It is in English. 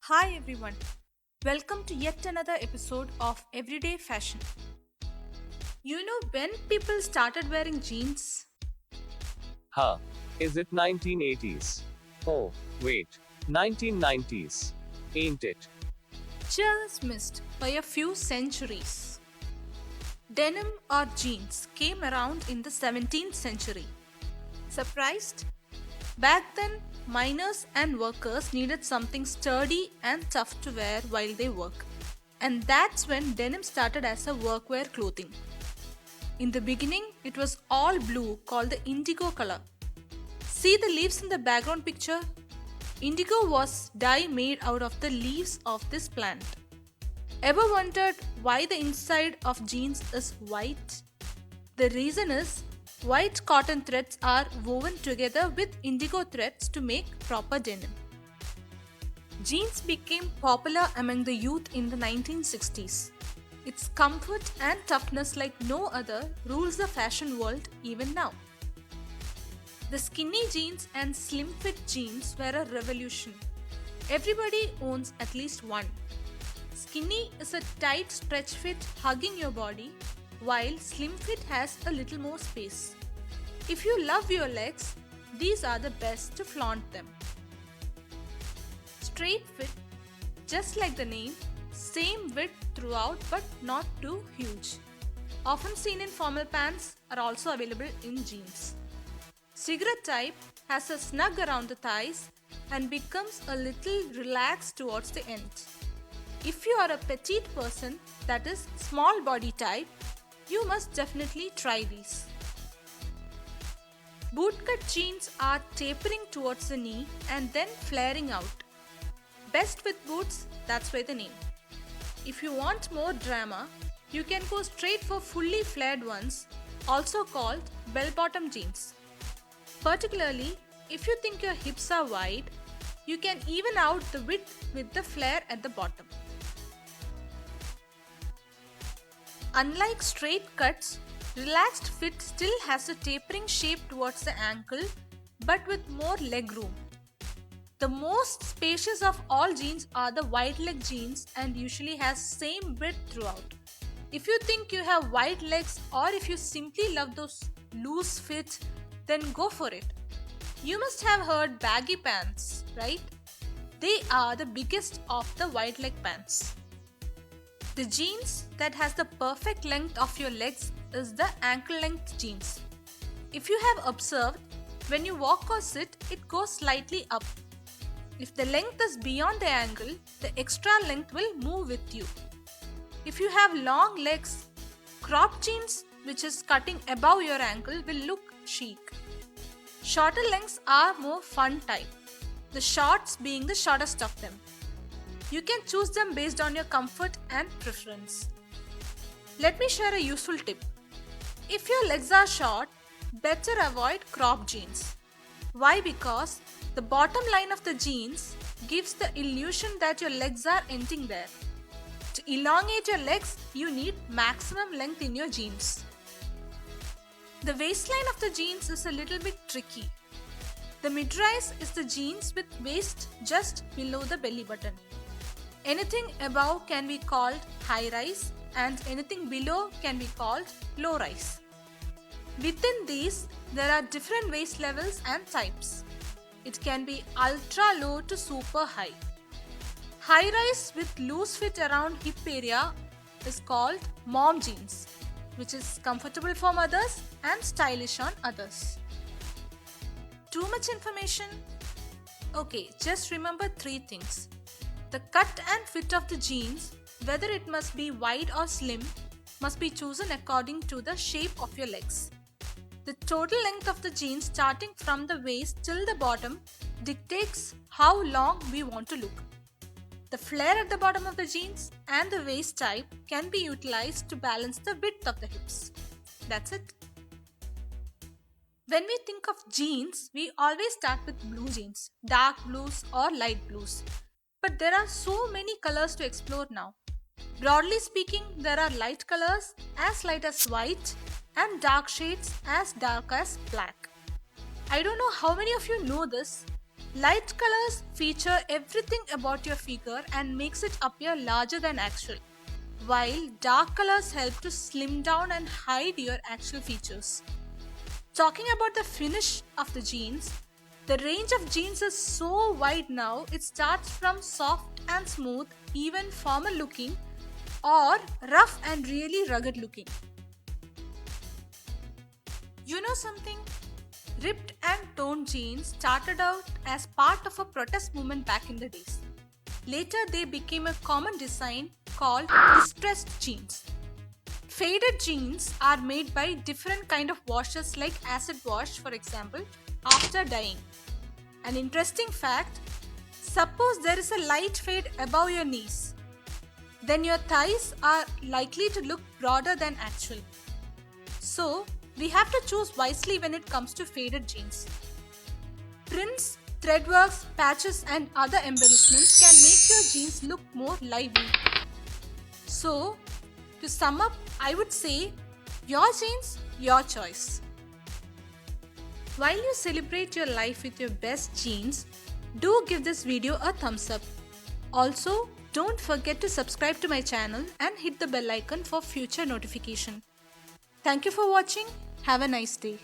Hi everyone, welcome to yet another episode of Everyday Fashion. You know when people started wearing jeans? Huh. Is it 1980s? Oh, wait. 1990s. Ain't it? Just missed by a few centuries. Denim or jeans came around in the 17th century. Surprised? Back then, miners and workers needed something sturdy and tough to wear while they work. And that's when denim started as a workwear clothing. In the beginning, it was all blue called the indigo color. See the leaves in the background picture? Indigo was dye made out of the leaves of this plant. Ever wondered why the inside of jeans is white? The reason is white cotton threads are woven together with indigo threads to make proper denim. Jeans became popular among the youth in the 1960s. Its comfort and toughness, like no other, rules the fashion world even now. The skinny jeans and slim fit jeans were a revolution. Everybody owns at least one. Skinny is a tight stretch fit hugging your body, while slim fit has a little more space. If you love your legs, these are the best to flaunt them. Straight fit, just like the name, same width throughout but not too huge. Often seen in formal pants, are also available in jeans. Cigarette type has a snug around the thighs and becomes a little relaxed towards the end. If you are a petite person, that is small body type, you must definitely try these. Bootcut jeans are tapering towards the knee and then flaring out. Best with boots, that's why the name. If you want more drama, you can go straight for fully flared ones, also called bell-bottom jeans. Particularly, if you think your hips are wide, you can even out the width with the flare at the bottom. Unlike straight cuts, relaxed fit still has a tapering shape towards the ankle but with more leg room. The most spacious of all jeans are the wide leg jeans and usually has same width throughout. If you think you have wide legs or if you simply love those loose fit, then go for it. You must have heard baggy pants, right? They are the biggest of the wide leg pants. The jeans that has the perfect length of your legs is the ankle length jeans. If you have observed, when you walk or sit, it goes slightly up. If the length is beyond the ankle, the extra length will move with you. If you have long legs, cropped jeans which is cutting above your ankle will look chic. Shorter lengths are more fun type, the shorts being the shortest of them. You can choose them based on your comfort and preference. Let me share a useful tip. If your legs are short, better avoid cropped jeans. Why? Because the bottom line of the jeans gives the illusion that your legs are ending there. To elongate your legs, you need maximum length in your jeans. The waistline of the jeans is a little bit tricky. The mid-rise is the jeans with waist just below the belly button. Anything above can be called high rise and anything below can be called low rise. Within these, there are different waist levels and types. It can be ultra low to super high. High rise with loose fit around hip area is called mom jeans, which is comfortable for mothers and stylish on others. Too much information? Okay, just remember three things. The cut and fit of the jeans, whether it must be wide or slim, must be chosen according to the shape of your legs. The total length of the jeans starting from the waist till the bottom dictates how long we want to look. The flare at the bottom of the jeans and the waist type can be utilized to balance the width of the hips. That's it. When we think of jeans, we always start with blue jeans, dark blues or light blues. But there are so many colors to explore now. Broadly speaking, there are light colors as light as white and dark shades as dark as black. I don't know how many of you know this, Light colors feature everything about your figure and makes it appear larger than actual, while dark colors help to slim down and hide your actual features. Talking about the finish of the jeans, the range of jeans is so wide now, it starts from soft and smooth, even formal looking, or rough and really rugged looking. You know something? Ripped and torn jeans started out as part of a protest movement back in the days. Later, they became a common design called distressed jeans. Faded jeans are made by different kind of washes like acid wash, for example, after dyeing. An interesting fact, suppose there is a light fade above your knees, then your thighs are likely to look broader than actual. So, we have to choose wisely when it comes to faded jeans. Prints, threadworks, patches and other embellishments can make your jeans look more lively. So, to sum up, I would say, your jeans, your choice. While you celebrate your life with your best jeans, do give this video a thumbs up. Also, don't forget to subscribe to my channel and hit the bell icon for future notification. Thank you for watching. Have a nice day.